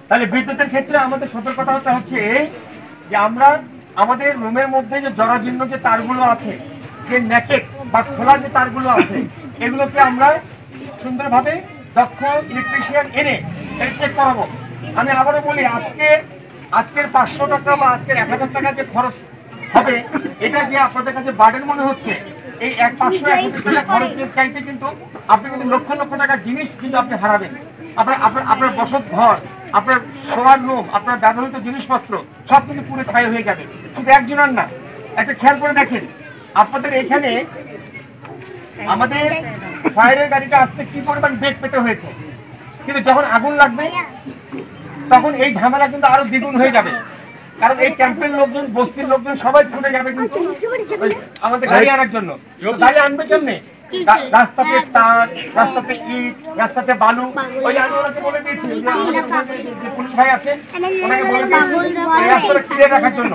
তাহলে বিদ্যুতের ক্ষেত্রে আমাদের সতর্কতা হচ্ছে এই যে আমরা আমাদের রুমের মধ্যে যে জরাজীর্ণ যে তারগুলো আছে, যে নেকেট বা খোলা যে তারগুলো আছে, এগুলোকে আমরা সুন্দরভাবে দক্ষ ইলেকট্রিশিয়ান এনে চেক করাবো। আমি আবারও বলি, আজকের 500 টাকা বা আজকের 1000 টাকা যে খরচ হবে, এটা যে আপনাদের কাছে বার্ডেন মনে হচ্ছে, এই 500-1000 টাকা খরচের চাইতে কিন্তু আপনি কিন্তু লক্ষ লক্ষ টাকার জিনিস কিন্তু আপনি হারাবেন। আপনার বসত ঘর, আপনার শোয়ার রুম, আপনার ব্যবহৃত জিনিসপত্র সব কিন্তু পুরো ছাই হয়ে যাবে। শুধু একজনের না, একটা খেয়াল করে দেখেন, আপনাদের এখানে আমাদের ফায়ারের গাড়িটা আসতে কি পরিমাণ বেগ পেতে হয়েছে, কিন্তু যখন আগুন লাগবে তখন এই ঝামেলা কিন্তু আরো দ্বিগুণ হয়ে যাবে। কারণ এই ক্যাম্পের লোকজন, বস্তির লোকজন সবাই ছুটে যাবে কিন্তু আমাদের গাড়ি আনার জন্য। গাড়ি আনবে কেমনে? রাস্তাতে তার, রাস্তাতে ইট, রাস্তাতে বালু। ওই আমি ওনাকে বলে দিয়েছি, যে পুলিশ ভাই আছে ওনাকে বলে দিয়েছি এই রাস্তাটা ক্লিয়ার রাখার জন্য।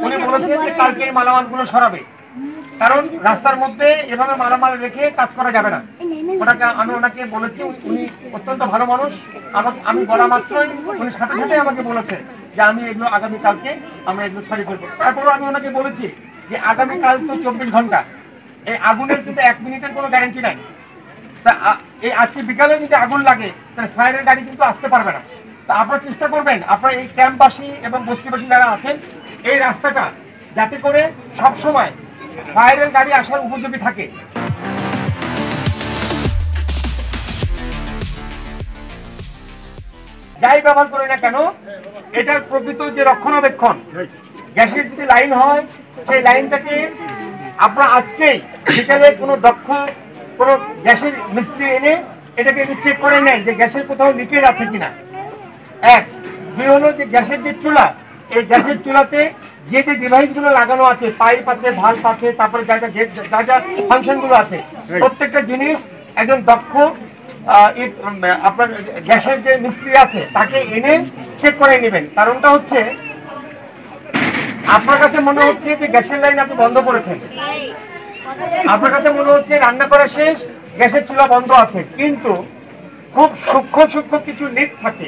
উনি বলেছেন যে কালকে এই মালামালগুলো সরাবে, কারণ রাস্তার মধ্যে এভাবে মালামাল রেখে কাজ করা যাবে না। আমি ওনাকে বলেছি, উনি অত্যন্ত ভালো মানুষ। আমি বলা মাত্রই উনি সাথে সাথে আমাকে বলেছে যে আমি এগুলো আগামীকালকে আমরা এগুলো সরি করবো। তারপরেও আমি ওনাকে বলেছি যে আগামীকাল তো 24 ঘন্টা, এই আগুনের কিন্তু 1 মিনিটের কোনো গ্যারান্টি নাই। তা এই আজকে বিকালে যদি আগুন লাগে তাহলে ফায়ারের গাড়ি কিন্তু আসতে পারবে না। তা আপনারা চেষ্টা করবেন, আপনারা এই ক্যাম্পবাসী এবং বস্তিবাসী যারা আছেন, এই রাস্তাটা যাতে করে সবসময় ফায়ারের গাড়ি আসার উপযোগী থাকে। যাই ব্যবহার করি না কেন, এটার প্রকৃত যে রক্ষণাবেক্ষণ, গ্যাসের যদি লাইন হয়, সেই লাইনটাকে আপনারা আজকেই বিকেলে কোনো দক্ষ কোনো গ্যাসের মিস্ত্রি এনে এটাকে চেক করে নেন যে গ্যাসের কোথাও লিকেজ আছে কিনা। 1, 2 হলো যে গ্যাসের যে চুলা, এই গ্যাসের চুলাতে যে যে ডিভাইসগুলো লাগানো আছে, পাইপ আছে, ভালভ আছে, তারপরে যা যা ফাংশনগুলো আছে, প্রত্যেকটা জিনিস একজন দক্ষ আপনার গ্যাসের যে মিস্ত্রি আছে তাকে এনে চেক করে নেবেন। কারণটা হচ্ছে আপনার কাছে মনে হচ্ছে যে গ্যাসের লাইন আপনি বন্ধ করেছেন, আপনার কাছে মনে হচ্ছে রান্না করা শেষ, গ্যাসের চুলা বন্ধ আছে, কিন্তু খুব সূক্ষ্ম কিছু লিক থাকে।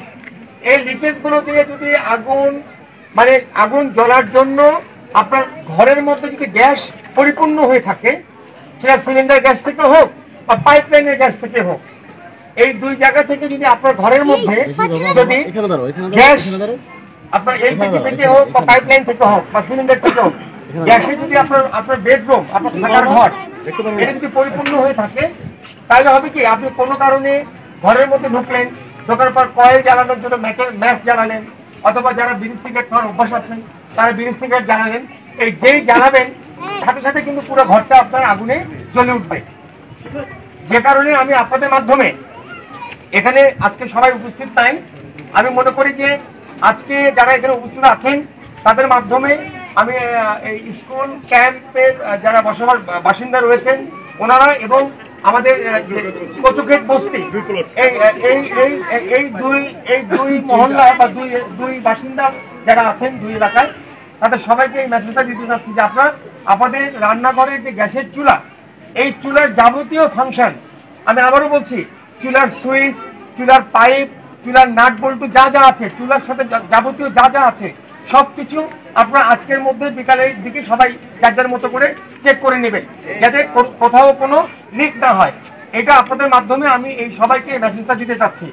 এই লিকেজ গুলো দিয়ে যদি আগুন জ্বলার জন্য আপনার ঘরের মধ্যে যদি গ্যাস পরিপূর্ণ হয়ে থাকে, সেটা সিলিন্ডার গ্যাস থেকে হোক বা পাইপ লাইনের গ্যাস থেকে হোক, এই দুই জায়গা থেকে যদি আপনার ঘরের মধ্যে যদি গ্যাস আপনার এলপিজি থেকে হোক বা পাইপ লাইন থেকে হোক বা সিলিন্ডার থেকে হোক, গ্যাসে যদি আপনার বেডরুম, আপনার থাকার ঘর, এটা যদি পরিপূর্ণ হয়ে থাকে, তাহলে হবে কি, আপনি কোনো কারণে ঘরের মধ্যে ঢুকলেন, ঢোকার পর কয়েল জ্বালানোর জন্য ম্যাচ জ্বালালেন, অথবা যারা বিড়ি সিগারেট খাওয়ার অভ্যাস আছেন তারা বিড়ি সিগারেট জ্বালালেন, এই যেই জ্বালাবেন সাথে সাথে কিন্তু পুরো ঘরটা আপনার আগুনে জ্বলে উঠবে। যে কারণে আমি আপনাদের মাধ্যমে এখানে আজকে সবাই উপস্থিত নাই, আমি মনে করি যে আজকে যারা এখানে উপস্থিত আছেন তাদের মাধ্যমে আমি এই স্কুল ক্যাম্পের যারা বাসিন্দা রয়েছেন ওনারা এবং আমাদের কচুক্ষেত বস্তি, এই দুই মহল্লা বা দুই বাসিন্দা যারা আছেন দুই এলাকায়, তাদের সবাইকে এই মেসেজটা দিতে চাচ্ছি যে আপনাদের রান্নাঘরের যে গ্যাসের চুলা, এই চুলার যাবতীয় ফাংশন, আমি আবারও বলছি, চুলার সুইচ, চুলার পাইপ, চুলার নাট বল্টু যা যা আছে, চুলার সাথে যাবতীয় যা যা আছে সবকিছু আপনারা আজকের মধ্যে বিকালের দিকে সবাই যার মতো করে চেক করে নেবেন, যাতে কোথাও কোনো লিক না হয়। এটা আপনাদের মাধ্যমে আমি এই সবাইকে মেসেজটা দিতে চাচ্ছি।